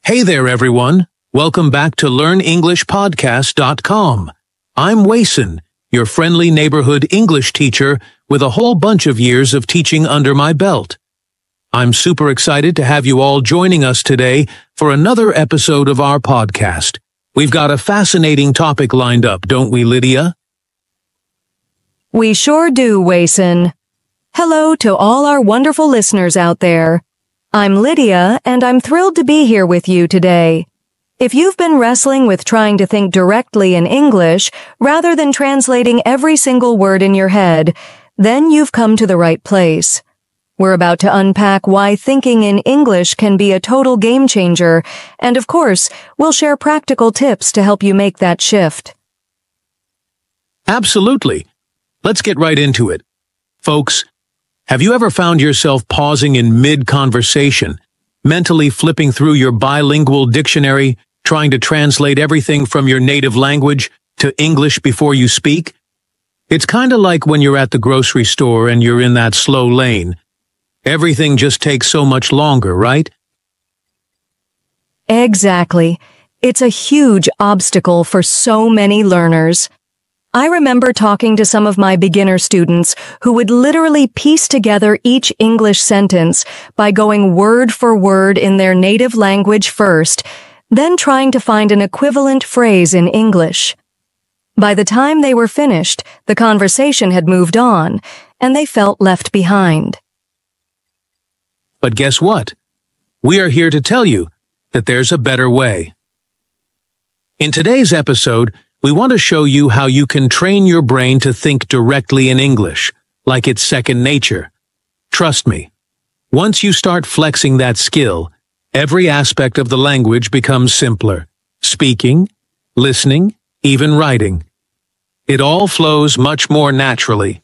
Hey there, everyone. Welcome back to LearnEnglishPodcast.com. I'm Wason, your friendly neighborhood English teacher with a whole bunch of years of teaching under my belt. I'm super excited to have you all joining us today for another episode of our podcast. We've got a fascinating topic lined up, don't we, Lydia? We sure do, Wason. Hello to all our wonderful listeners out there. I'm Lydia, and I'm thrilled to be here with you today. If you've been wrestling with trying to think directly in English rather than translating every single word in your head, then you've come to the right place. We're about to unpack why thinking in English can be a total game changer, and of course, we'll share practical tips to help you make that shift. Absolutely. Let's get right into it. Folks, have you ever found yourself pausing in mid-conversation, mentally flipping through your bilingual dictionary, trying to translate everything from your native language to English before you speak? It's kind of like when you're at the grocery store and you're in that slow lane. Everything just takes so much longer, right? Exactly. It's a huge obstacle for so many learners. I remember talking to some of my beginner students who would literally piece together each English sentence by going word for word in their native language first, then trying to find an equivalent phrase in English. By the time they were finished, the conversation had moved on, and they felt left behind. But guess what? We are here to tell you that there's a better way. In today's episode, we want to show you how you can train your brain to think directly in English, like it's second nature. Trust me, once you start flexing that skill, every aspect of the language becomes simpler. Speaking, listening, even writing. It all flows much more naturally.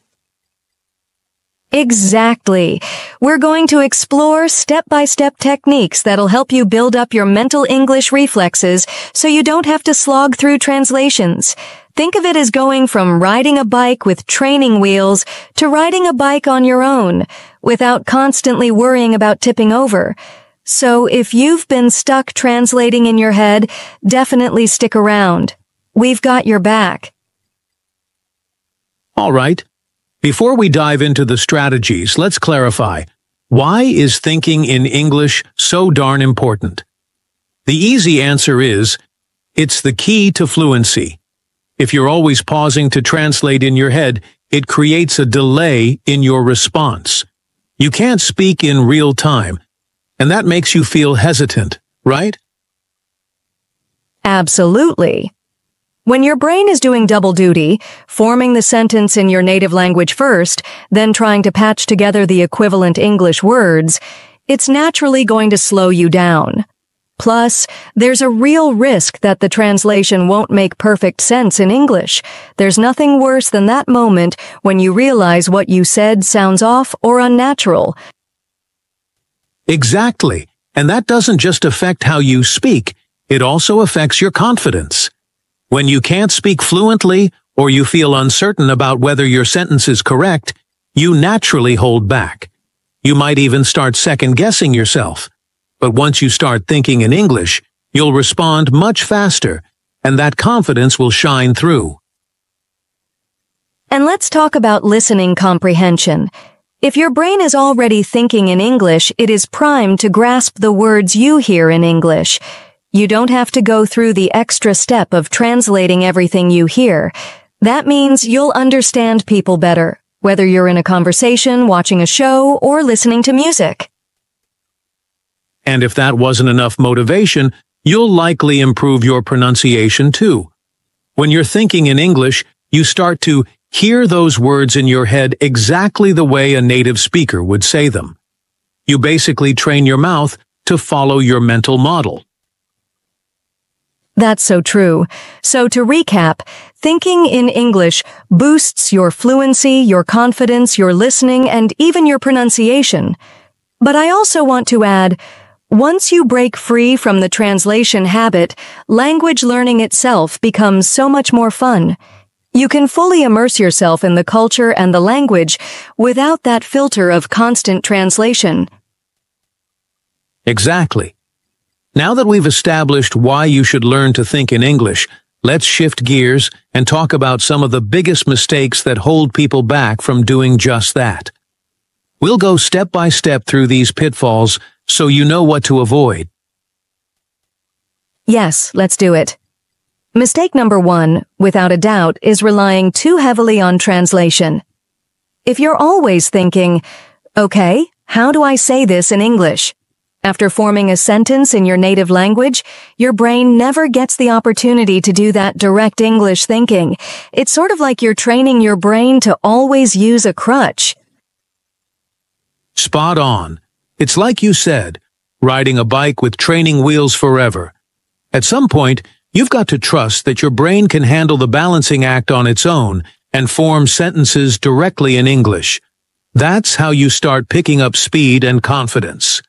Exactly. We're going to explore step-by-step techniques that'll help you build up your mental English reflexes so you don't have to slog through translations. Think of it as going from riding a bike with training wheels to riding a bike on your own, without constantly worrying about tipping over. So if you've been stuck translating in your head, definitely stick around. We've got your back. All right. Before we dive into the strategies, let's clarify, why is thinking in English so darn important? The easy answer is, it's the key to fluency. If you're always pausing to translate in your head, it creates a delay in your response. You can't speak in real time, and that makes you feel hesitant, right? Absolutely. When your brain is doing double duty, forming the sentence in your native language first, then trying to patch together the equivalent English words, it's naturally going to slow you down. Plus, there's a real risk that the translation won't make perfect sense in English. There's nothing worse than that moment when you realize what you said sounds off or unnatural. Exactly. And that doesn't just affect how you speak, it also affects your confidence. When you can't speak fluently or you feel uncertain about whether your sentence is correct, you naturally hold back. You might even start second-guessing yourself. But once you start thinking in English, you'll respond much faster, and that confidence will shine through. And let's talk about listening comprehension. If your brain is already thinking in English, it is primed to grasp the words you hear in English. You don't have to go through the extra step of translating everything you hear. That means you'll understand people better, whether you're in a conversation, watching a show, or listening to music. And if that wasn't enough motivation, you'll likely improve your pronunciation too. When you're thinking in English, you start to hear those words in your head exactly the way a native speaker would say them. You basically train your mouth to follow your mental model. That's so true. So to recap, thinking in English boosts your fluency, your confidence, your listening, and even your pronunciation. But I also want to add, once you break free from the translation habit, language learning itself becomes so much more fun. You can fully immerse yourself in the culture and the language without that filter of constant translation. Exactly. Now that we've established why you should learn to think in English, let's shift gears and talk about some of the biggest mistakes that hold people back from doing just that. We'll go step by step through these pitfalls so you know what to avoid. Yes, let's do it. Mistake number 1, without a doubt, is relying too heavily on translation. If you're always thinking, okay, how do I say this in English? After forming a sentence in your native language, your brain never gets the opportunity to do that direct English thinking. It's sort of like you're training your brain to always use a crutch. Spot on. It's like you said, riding a bike with training wheels forever. At some point, you've got to trust that your brain can handle the balancing act on its own and form sentences directly in English. That's how you start picking up speed and confidence.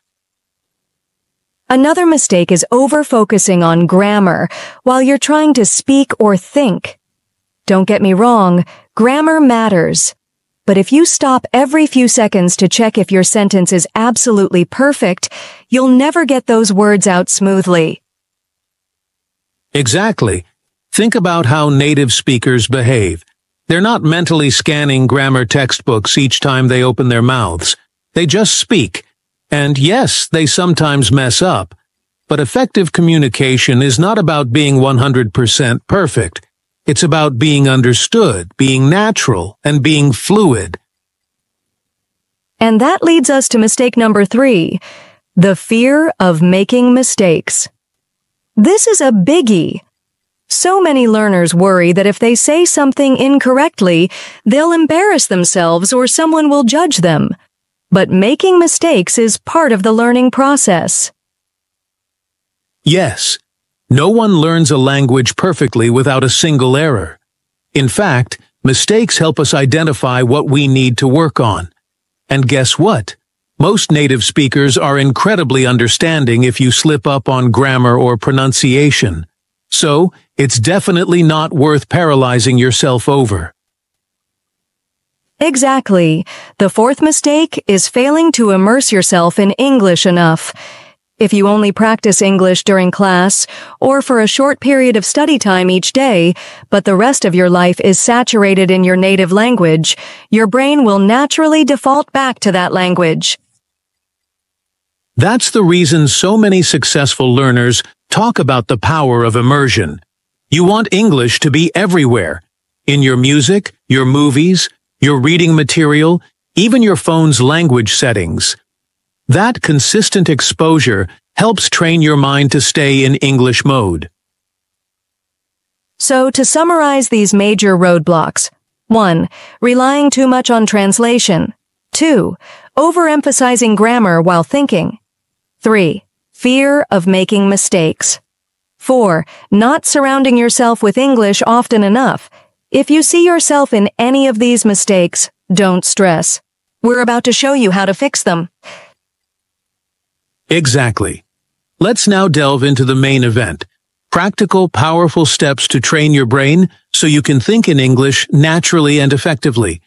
Another mistake is over-focusing on grammar while you're trying to speak or think. Don't get me wrong, grammar matters. But if you stop every few seconds to check if your sentence is absolutely perfect, you'll never get those words out smoothly. Exactly. Think about how native speakers behave. They're not mentally scanning grammar textbooks each time they open their mouths. They just speak. And yes, they sometimes mess up. But effective communication is not about being 100% perfect. It's about being understood, being natural, and being fluid. And that leads us to mistake number 3, the fear of making mistakes. This is a biggie. So many learners worry that if they say something incorrectly, they'll embarrass themselves or someone will judge them. But making mistakes is part of the learning process. Yes, no one learns a language perfectly without a single error. In fact, mistakes help us identify what we need to work on. And guess what? Most native speakers are incredibly understanding if you slip up on grammar or pronunciation. So, it's definitely not worth paralyzing yourself over. Exactly. The 4th mistake is failing to immerse yourself in English enough. If you only practice English during class or for a short period of study time each day, but the rest of your life is saturated in your native language, your brain will naturally default back to that language. That's the reason so many successful learners talk about the power of immersion. You want English to be everywhere. In your music, your movies, your reading material, even your phone's language settings. That consistent exposure helps train your mind to stay in English mode. So, to summarize these major roadblocks: 1. Relying too much on translation. 2. Overemphasizing grammar while thinking. 3. Fear of making mistakes. 4. Not surrounding yourself with English often enough. If you see yourself in any of these mistakes, don't stress. We're about to show you how to fix them. Exactly. Let's now delve into the main event. Practical, powerful steps to train your brain so you can think in English naturally and effectively.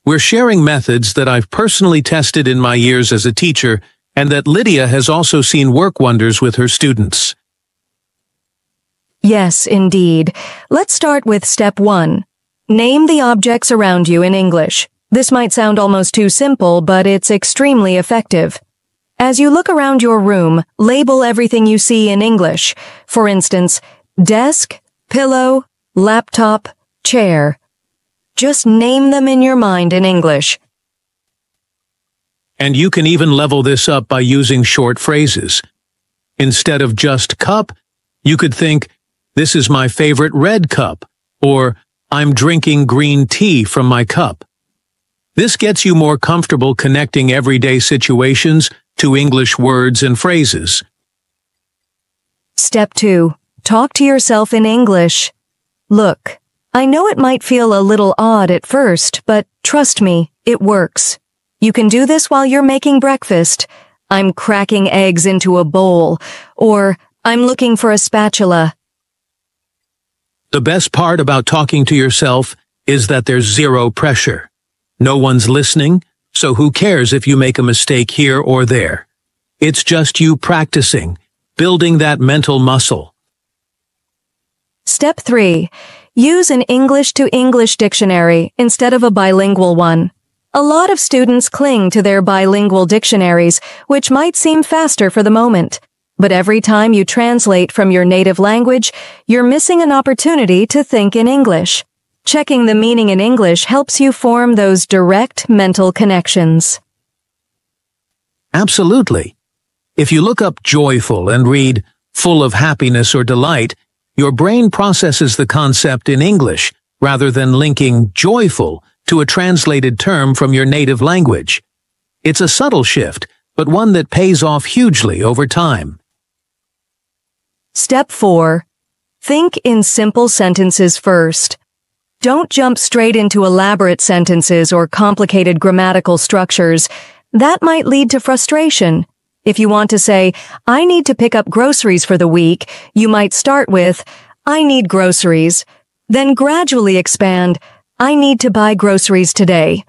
We're sharing methods that I've personally tested in my years as a teacher and that Lydia has also seen work wonders with her students. Yes, indeed. Let's start with step 1. Name the objects around you in English. This might sound almost too simple, but it's extremely effective. As you look around your room, label everything you see in English. For instance, desk, pillow, laptop, chair. Just name them in your mind in English. And you can even level this up by using short phrases. Instead of just cup, you could think, "This is my favorite red cup," or "I'm drinking green tea from my cup." This gets you more comfortable connecting everyday situations to English words and phrases. Step 2. Talk to yourself in English. Look, I know it might feel a little odd at first, but trust me, it works. You can do this while you're making breakfast. "I'm cracking eggs into a bowl," or "I'm looking for a spatula." The best part about talking to yourself is that there's zero pressure. No one's listening, so who cares if you make a mistake here or there? It's just you practicing, building that mental muscle. Step 3. Use an English-to-English dictionary instead of a bilingual one. A lot of students cling to their bilingual dictionaries, which might seem faster for the moment. But every time you translate from your native language, you're missing an opportunity to think in English. Checking the meaning in English helps you form those direct mental connections. Absolutely. If you look up joyful and read full of happiness or delight, your brain processes the concept in English rather than linking joyful to a translated term from your native language. It's a subtle shift, but one that pays off hugely over time. Step 4. Think in simple sentences first. Don't jump straight into elaborate sentences or complicated grammatical structures. That might lead to frustration. If you want to say, I need to pick up groceries for the week, you might start with, I need groceries. Then gradually expand, I need to buy groceries today.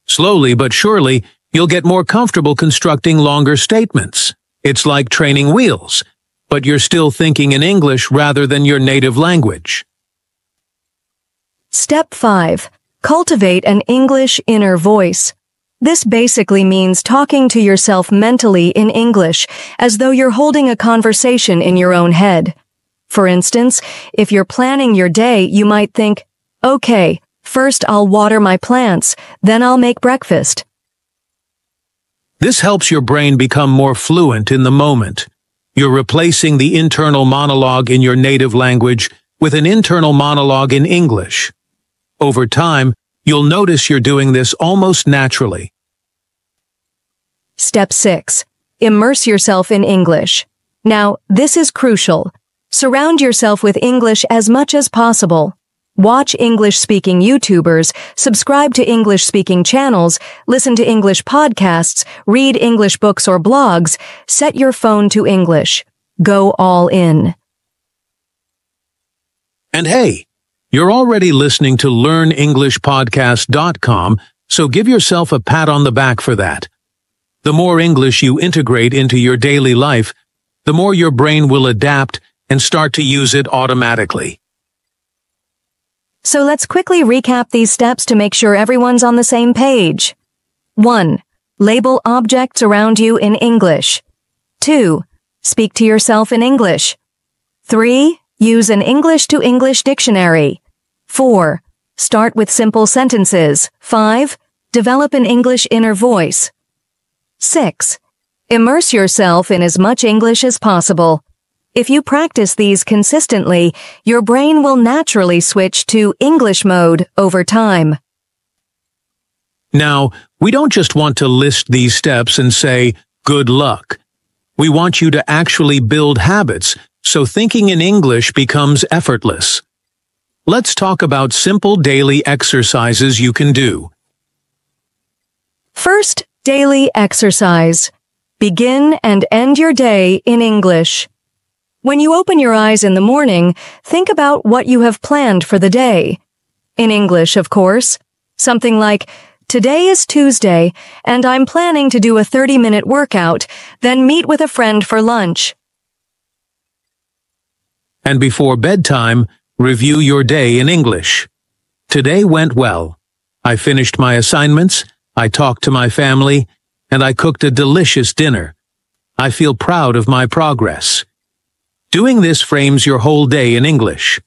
Slowly but surely, you'll get more comfortable constructing longer statements. It's like training wheels, but you're still thinking in English rather than your native language. Step 5. Cultivate an English inner voice. This basically means talking to yourself mentally in English, as though you're holding a conversation in your own head. For instance, if you're planning your day, you might think, okay, first I'll water my plants, then I'll make breakfast. This helps your brain become more fluent in the moment. You're replacing the internal monologue in your native language with an internal monologue in English. Over time, you'll notice you're doing this almost naturally. Step 6. Immerse yourself in English. Now, this is crucial. Surround yourself with English as much as possible. Watch English-speaking YouTubers, subscribe to English-speaking channels, listen to English podcasts, read English books or blogs, set your phone to English. Go all in. And hey, you're already listening to LearnEnglishPodcast.com, so give yourself a pat on the back for that. The more English you integrate into your daily life, the more your brain will adapt and start to use it automatically. So let's quickly recap these steps to make sure everyone's on the same page. 1. Label objects around you in English. 2. Speak to yourself in English. 3. Use an English-to-English dictionary. 4. Start with simple sentences. 5. Develop an English inner voice. 6. Immerse yourself in as much English as possible. If you practice these consistently, your brain will naturally switch to English mode over time. Now, we don't just want to list these steps and say, good luck. We want you to actually build habits so thinking in English becomes effortless. Let's talk about simple daily exercises you can do. First, daily exercise. Begin and end your day in English. When you open your eyes in the morning, think about what you have planned for the day. In English, of course. Something like, today is Tuesday, and I'm planning to do a 30-minute workout, then meet with a friend for lunch. And before bedtime, review your day in English. Today went well. I finished my assignments, I talked to my family, and I cooked a delicious dinner. I feel proud of my progress. Doing this frames your whole day in English.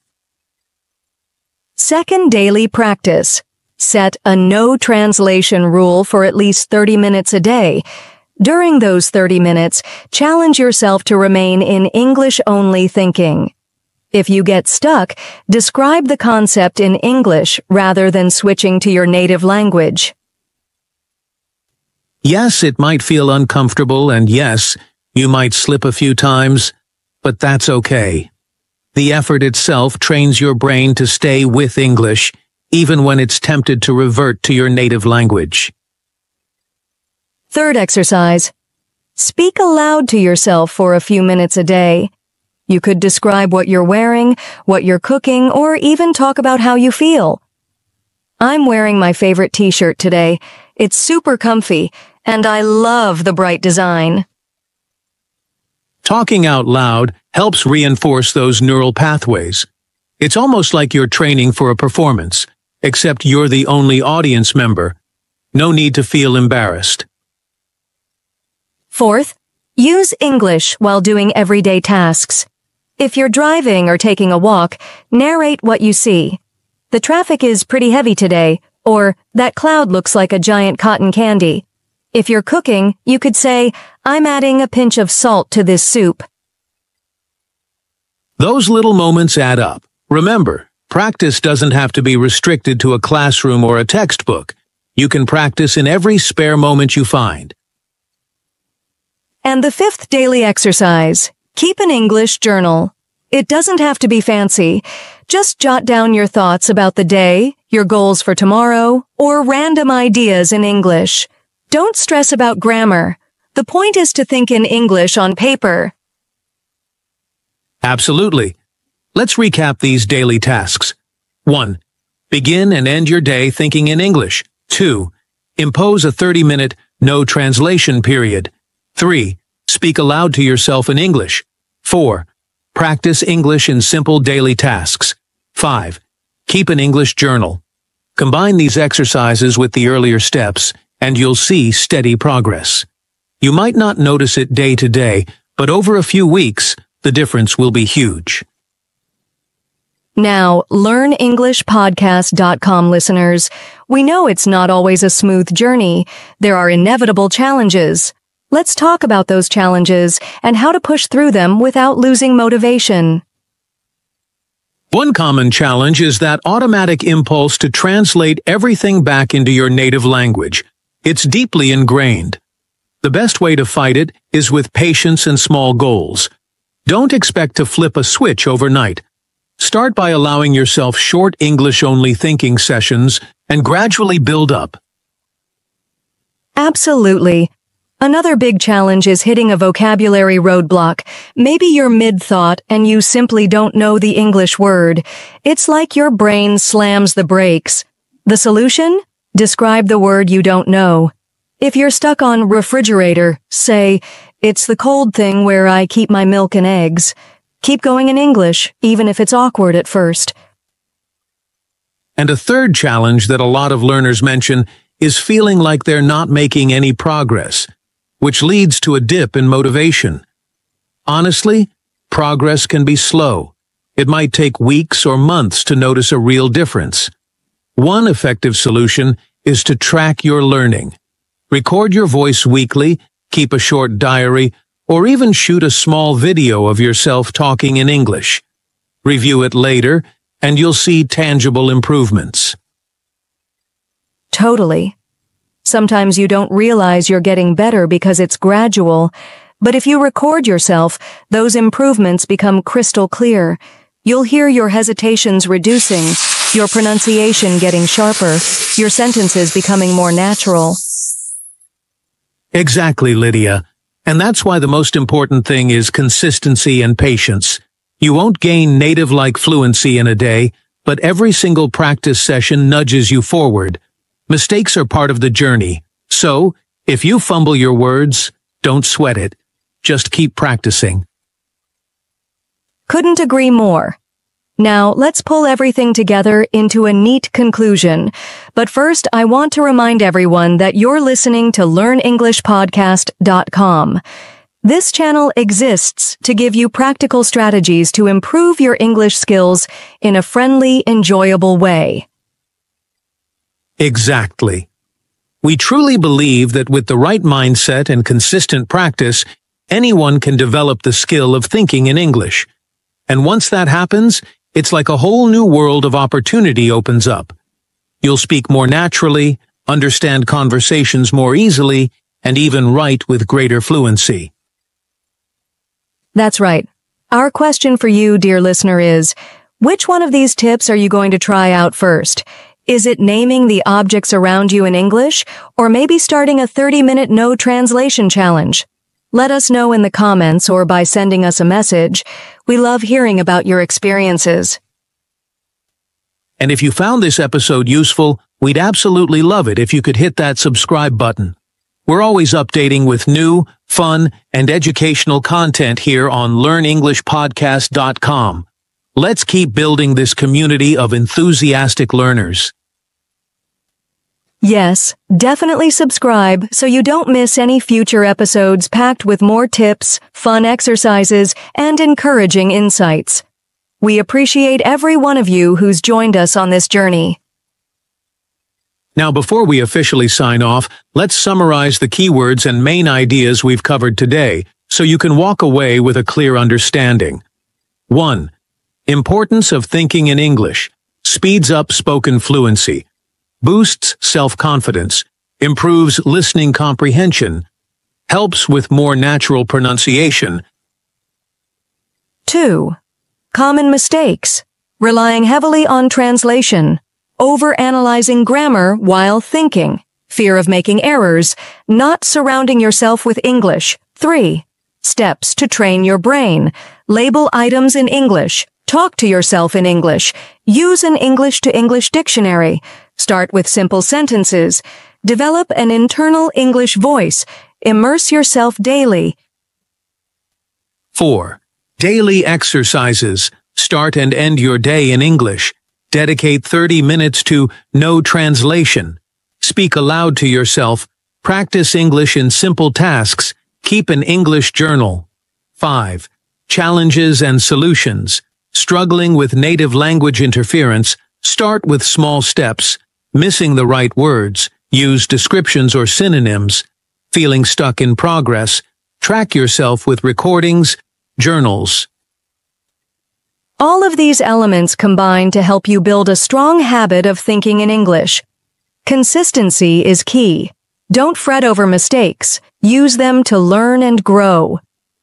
Second daily practice. Set a no translation rule for at least 30 minutes a day. During those 30 minutes, challenge yourself to remain in English-only thinking. If you get stuck, describe the concept in English rather than switching to your native language. Yes, it might feel uncomfortable, and yes, you might slip a few times, but that's okay. The effort itself trains your brain to stay with English, even when it's tempted to revert to your native language. Third exercise. Speak aloud to yourself for a few minutes a day. You could describe what you're wearing, what you're cooking, or even talk about how you feel. I'm wearing my favorite t-shirt today. It's super comfy, and I love the bright design. Talking out loud helps reinforce those neural pathways. It's almost like you're training for a performance, except you're the only audience member. No need to feel embarrassed. Fourth, use English while doing everyday tasks. If you're driving or taking a walk, narrate what you see. The traffic is pretty heavy today, or that cloud looks like a giant cotton candy. If you're cooking, you could say, I'm adding a pinch of salt to this soup. Those little moments add up. Remember, practice doesn't have to be restricted to a classroom or a textbook. You can practice in every spare moment you find. And the fifth daily exercise, keep an English journal. It doesn't have to be fancy. Just jot down your thoughts about the day, your goals for tomorrow, or random ideas in English. Don't stress about grammar. The point is to think in English on paper. Absolutely. Let's recap these daily tasks. 1. Begin and end your day thinking in English. 2. Impose a 30-minute no translation period. 3. Speak aloud to yourself in English. 4. Practice English in simple daily tasks. 5. Keep an English journal. Combine these exercises with the earlier steps, and you'll see steady progress. You might not notice it day to day, but over a few weeks, the difference will be huge. Now, LearnEnglishPodcast.com listeners, we know it's not always a smooth journey. There are inevitable challenges. Let's talk about those challenges and how to push through them without losing motivation. One common challenge is that automatic impulse to translate everything back into your native language. It's deeply ingrained. The best way to fight it is with patience and small goals. Don't expect to flip a switch overnight. Start by allowing yourself short English-only thinking sessions and gradually build up. Absolutely. Another big challenge is hitting a vocabulary roadblock. Maybe you're mid-thought and you simply don't know the English word. It's like your brain slams the brakes. The solution? Describe the word you don't know. If you're stuck on refrigerator, say, it's the cold thing where I keep my milk and eggs. Keep going in English, even if it's awkward at first. And a third challenge that a lot of learners mention is feeling like they're not making any progress, which leads to a dip in motivation. Honestly, progress can be slow. It might take weeks or months to notice a real difference. One effective solution is to track your learning. Record your voice weekly, keep a short diary, or even shoot a small video of yourself talking in English. Review it later, and you'll see tangible improvements. Totally. Sometimes you don't realize you're getting better because it's gradual, but if you record yourself, those improvements become crystal clear. You'll hear your hesitations reducing, your pronunciation getting sharper, your sentences becoming more natural. Exactly, Lydia. And that's why the most important thing is consistency and patience. You won't gain native-like fluency in a day, but every single practice session nudges you forward. Mistakes are part of the journey, so if you fumble your words, don't sweat it. Just keep practicing. Couldn't agree more. Now, let's pull everything together into a neat conclusion. But first, I want to remind everyone that you're listening to LearnEnglishPodcast.com. This channel exists to give you practical strategies to improve your English skills in a friendly, enjoyable way. Exactly. We truly believe that with the right mindset and consistent practice, anyone can develop the skill of thinking in English. And once that happens, it's like a whole new world of opportunity opens up. You'll speak more naturally, understand conversations more easily, and even write with greater fluency. That's right. Our question for you, dear listener, is, which one of these tips are you going to try out first? Is it naming the objects around you in English, or maybe starting a 30-minute no translation challenge? Let us know in the comments or by sending us a message. We love hearing about your experiences. And if you found this episode useful, we'd absolutely love it if you could hit that subscribe button. We're always updating with new, fun, and educational content here on LearnEnglishPodcast.com. Let's keep building this community of enthusiastic learners. Yes, definitely subscribe so you don't miss any future episodes packed with more tips, fun exercises, and encouraging insights. We appreciate every one of you who's joined us on this journey. Now, before we officially sign off, let's summarize the keywords and main ideas we've covered today so you can walk away with a clear understanding. 1. Importance of thinking in English. Speeds up spoken fluency. Boosts self-confidence. Improves listening comprehension. Helps with more natural pronunciation. 2. Common mistakes. Relying heavily on translation. Overanalyzing grammar while thinking. Fear of making errors. Not surrounding yourself with English. 3. Steps to train your brain. Label items in English. Talk to yourself in English. Use an English-to-English dictionary. Start with simple sentences. Develop an internal English voice. Immerse yourself daily. 4. Daily exercises. Start and end your day in English. Dedicate 30 minutes to no translation. Speak aloud to yourself. Practice English in simple tasks. Keep an English journal. 5. Challenges and solutions. Struggling with native language interference. Start with small steps. Missing the right words. Use descriptions or synonyms. Feeling stuck in progress. Track yourself with recordings, journals. All of these elements combine to help you build a strong habit of thinking in English. Consistency is key. Don't fret over mistakes. Use them to learn and grow.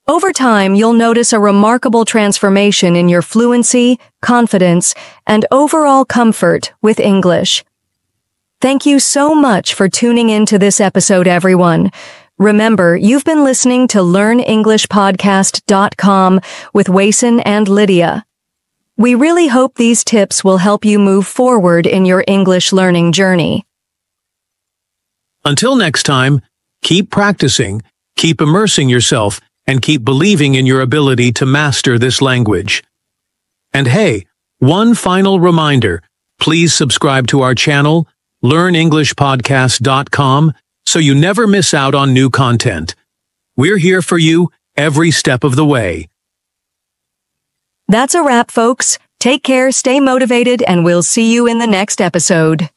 Over time, you'll notice a remarkable transformation in your fluency, confidence, and overall comfort with English. Thank you so much for tuning in to this episode, everyone. Remember, you've been listening to LearnEnglishPodcast.com with Wason and Lydia. We really hope these tips will help you move forward in your English learning journey. Until next time, keep practicing, keep immersing yourself, and keep believing in your ability to master this language. And hey, one final reminder, please subscribe to our channel, LearnEnglishPodcast.com, so you never miss out on new content. We're here for you every step of the way. That's a wrap, folks. Take care, stay motivated, and we'll see you in the next episode.